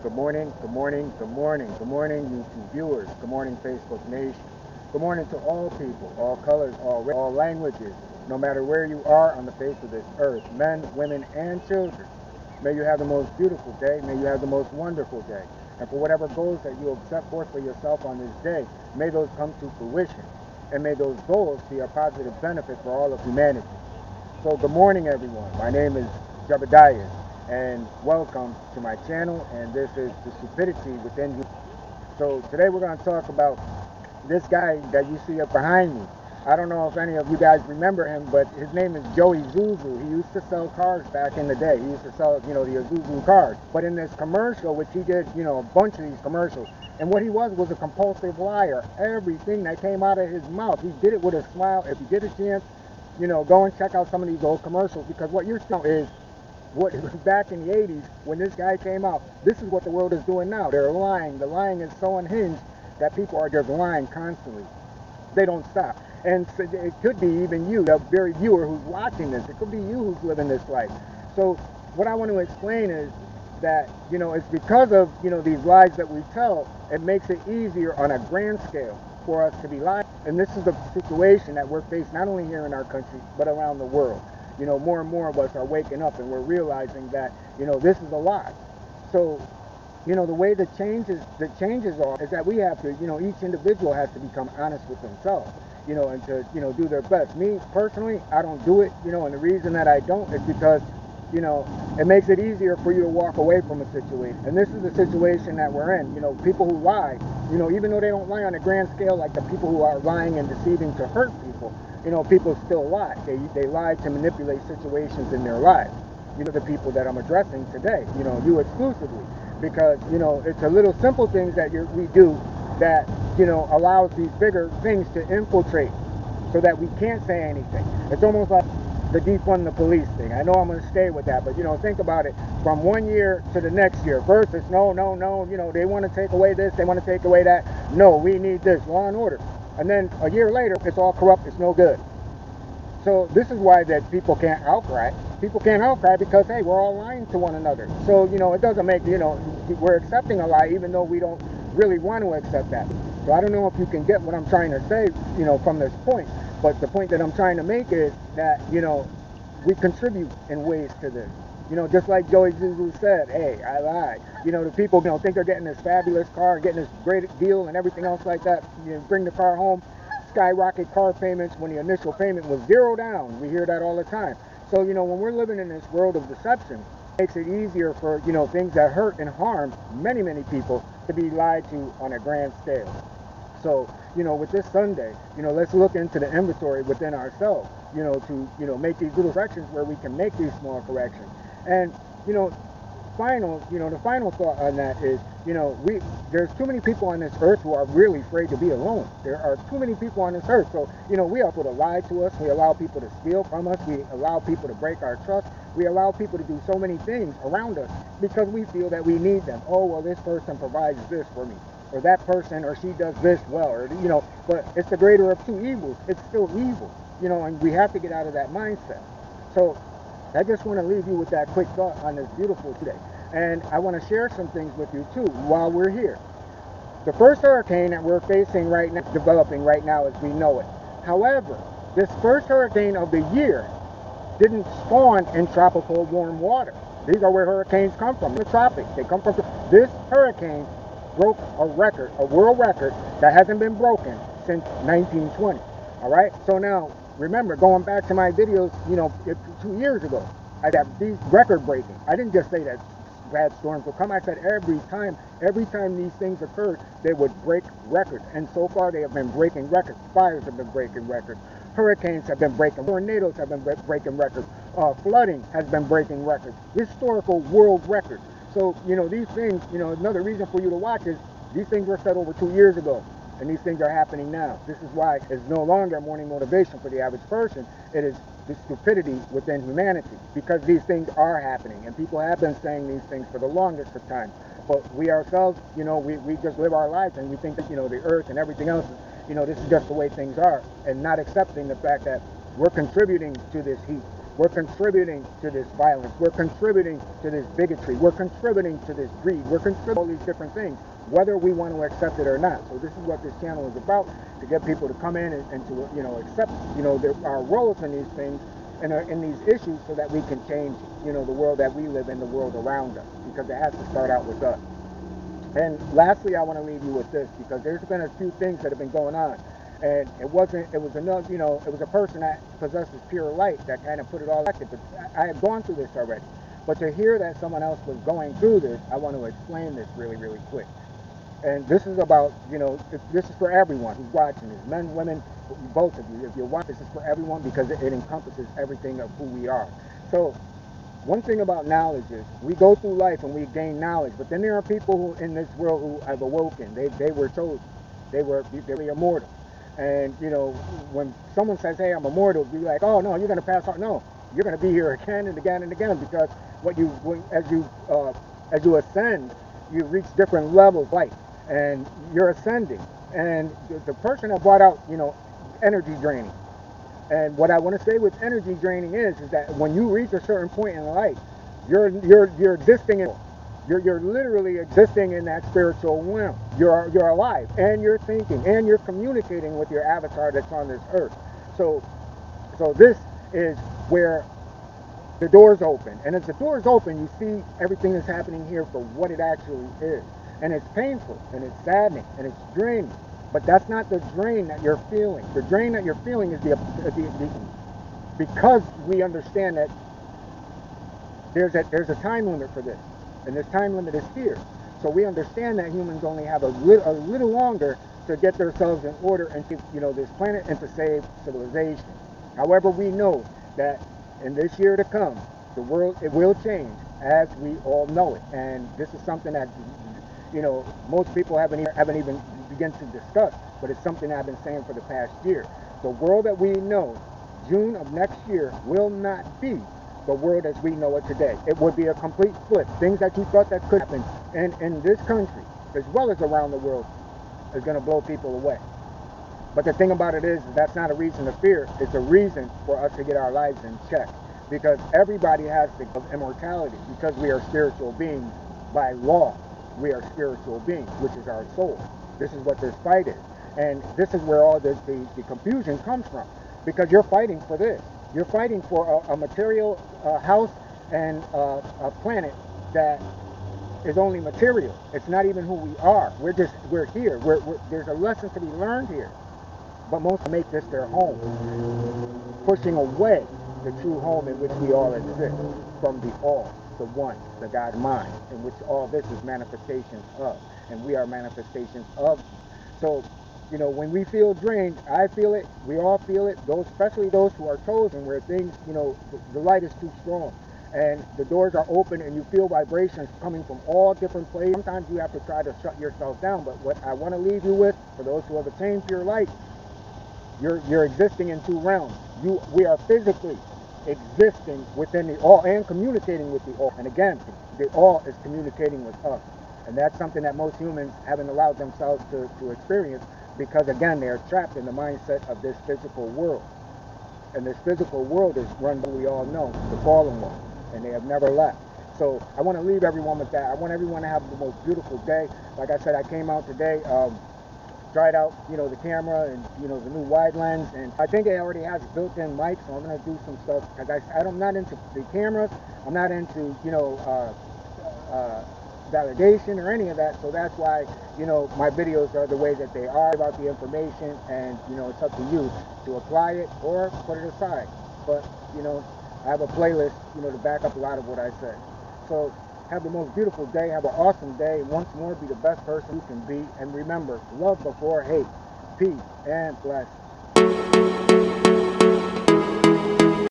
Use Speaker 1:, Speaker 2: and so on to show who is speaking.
Speaker 1: Good morning, good morning, good morning, good morning, YouTube viewers. Good morning, Facebook Nation. Good morning to all people, all colors, all languages, no matter where you are on the face of this earth, men, women, and children. May you have the most beautiful day. May you have the most wonderful day. And for whatever goals that you have set forth for yourself on this day, may those come to fruition. And may those goals be a positive benefit for all of humanity. So good morning, everyone. My name is Jebediah, and welcome to my channel, and this is the Stupidity within you. So today we're going to talk about this guy that you see up behind me. I don't know if any of you guys remember him, but his name is Joey Zuzu. He used to sell cars back in the day. He used to sell, the Zuzu cars. But in this commercial, which he did, a bunch of these commercials, and what he was a compulsive liar. Everything that came out of his mouth, he did it with a smile. If you get a chance, go and check out some of these old commercials, because what you're seeing is what back in the 80s when this guy came out. This is what the world is doing now. They're lying. The lying is so unhinged that people are just lying constantly. They don't stop. And so it could be even you, the very viewer who's watching this. It could be you who's living this life. So what I want to explain is that, it's because of, these lies that we tell, it makes it easier on a grand scale for us to be lying. And this is the situation that we're facing not only here in our country, but around the world. More and more of us are waking up and we're realizing that, this is a lie. So, the way the changes are is that we have to, each individual has to become honest with themselves, and to, do their best. Me, personally, I don't do it, and the reason that I don't is because, it makes it easier for you to walk away from a situation. And this is the situation that we're in. People who lie, even though they don't lie on a grand scale like the people who are lying and deceiving to hurt people, people still lie. They lie to manipulate situations in their lives. The people that I'm addressing today, you exclusively. Because, it's a little simple things that we do that, allows these bigger things to infiltrate so that we can't say anything. It's almost like the Defund the Police thing. I know I'm going to stay with that, but, think about it. From one year to the next year, first it's no, they want to take away this, they want to take away that. No, we need this, law and order. And then a year later, it's all corrupt, it's no good. So this is why that people can't outcry. People can't outcry because, hey, we're all lying to one another. So, it doesn't make, we're accepting a lie even though we don't really want to accept that. So I don't know if you can get what I'm trying to say, from this point. But the point that I'm trying to make is that, we contribute in ways to this. Just like Joey Zuzu said, hey, I lied. The people, think they're getting this fabulous car, getting this great deal and everything else like that. Bring the car home, skyrocket car payments when the initial payment was $0 down. We hear that all the time. So, when we're living in this world of deception, it makes it easier for, things that hurt and harm many, many people to be lied to on a grand scale. So, with this Sunday, let's look into the inventory within ourselves, to, make these little corrections where we can make these small corrections. And, the final thought on that is, there's too many people on this earth who are really afraid to be alone. There are too many people on this earth. So, we allow people to lie to us. We allow people to steal from us. We allow people to break our trust. We allow people to do so many things around us because we feel that we need them. Oh, well, this person provides this for me, or that person or she does this well, or, but it's the greater of two evils. It's still evil, and we have to get out of that mindset. So I just want to leave you with that quick thought on this beautiful day. And I want to share some things with you too while we're here. The first hurricane that we're facing right now, developing right now as we know it. However, this first hurricane of the year didn't spawn in tropical warm water. These are where hurricanes come from, the tropics. They come from. This hurricane broke a record, a world record that hasn't been broken since 1920. All right. So now, remember, going back to my videos, 2 years ago, I got these record breaking. I didn't just say that bad storms will come. I said every time these things occurred, they would break records. And so far, they have been breaking records. Fires have been breaking records. Hurricanes have been breaking. Tornadoes have been breaking records. Flooding has been breaking records. Historical world records. So, these things, another reason for you to watch is these things were set over 2 years ago. And these things are happening now. This is why it's no longer morning motivation for the average person. It is the stupidity within humanity, because these things are happening. And people have been saying these things for the longest of time. But we ourselves, we just live our lives and we think that, the earth and everything else, this is just the way things are. And not accepting the fact that we're contributing to this heat. We're contributing to this violence. We're contributing to this bigotry. We're contributing to this greed. We're contributing to all these different things, whether we want to accept it or not. So this is what this channel is about, to get people to come in and to, accept, our roles in these things and in these issues, so that we can change, the world that we live in, the world around us, because it has to start out with us. And lastly, I want to leave you with this, because there's been a few things that have been going on. And it was another, it was a person that possesses pure light that kind of put it all active. But I had gone through this already. But to hear that someone else was going through this, I want to explain this really, really quick. And this is about, this is for everyone who's watching this, men, women, both of you. If you're watching, this is for everyone, because it encompasses everything of who we are. So one thing about knowledge is we go through life and we gain knowledge, but then there are people who in this world who have awoken. They were chosen. They were immortal. And, when someone says, hey, I'm immortal, be like, oh, no, you're going to pass on. No, you're going to be here again and again and again, because as you ascend, you reach different levels of life, and you're ascending. And the person that brought out, energy draining. And what I want to say with energy draining is that when you reach a certain point in life, you're existing in. You're literally existing in that spiritual realm. You're alive, and you're thinking, and you're communicating with your avatar that's on this earth. So this is where the doors open. And as the doors open, you see everything that's happening here for what it actually is. And it's painful, and it's saddening, and it's draining. But that's not the drain that you're feeling. The drain that you're feeling is because we understand that there's a time limit for this. And this time limit is here. So we understand that humans only have a little longer to get themselves in order and keep, this planet, and to save civilization. However, we know that in this year to come, the world, it will change as we all know it. And this is something that, most people haven't even begun to discuss, but it's something I've been saying for the past year. The world that we know, June of next year, will not be the world as we know it today. It would be a complete flip. Things that you thought that could happen in this country, as well as around the world, is going to blow people away. But the thing about it is that's not a reason to fear. It's a reason for us to get our lives in check. Because everybody has the immortality, because we are spiritual beings by law. We are spiritual beings, which is our soul. This is what this fight is. And this is where all the confusion comes from. Because you're fighting for this. You're fighting for a material house and a planet that is only material. It's not even who we are. We're here. There's a lesson to be learned here. But most make this their home, pushing away the true home in which we all exist, from the all, the one, the God mind, in which all this is manifestations of, and we are manifestations of. So, when we feel drained, I feel it, we all feel it, especially those who are chosen, where things, the light is too strong, and the doors are open, and you feel vibrations coming from all different places. Sometimes you have to try to shut yourself down, but what I want to leave you with, for those who have attained pure light, you're existing in two realms. We are physically existing within the all and communicating with the all. And again, the all is communicating with us. And that's something that most humans haven't allowed themselves to experience, because again, they're trapped in the mindset of this physical world. And this physical world is run by, we all know, the fallen one. And they have never left. So I want to leave everyone with that. I want everyone to have the most beautiful day. Like I said, I came out today, tried out, the camera and, the new wide lens. And I think it already has built-in mics, so I'm going to do some stuff. Because I'm not into the cameras. I'm not into, validation or any of that. So that's why, my videos are the way that they are, about the information. And, it's up to you to apply it or put it aside. But, I have a playlist, to back up a lot of what I say. So have the most beautiful day. Have an awesome day. Once more, be the best person you can be. And remember, love before hate. Peace and blessings.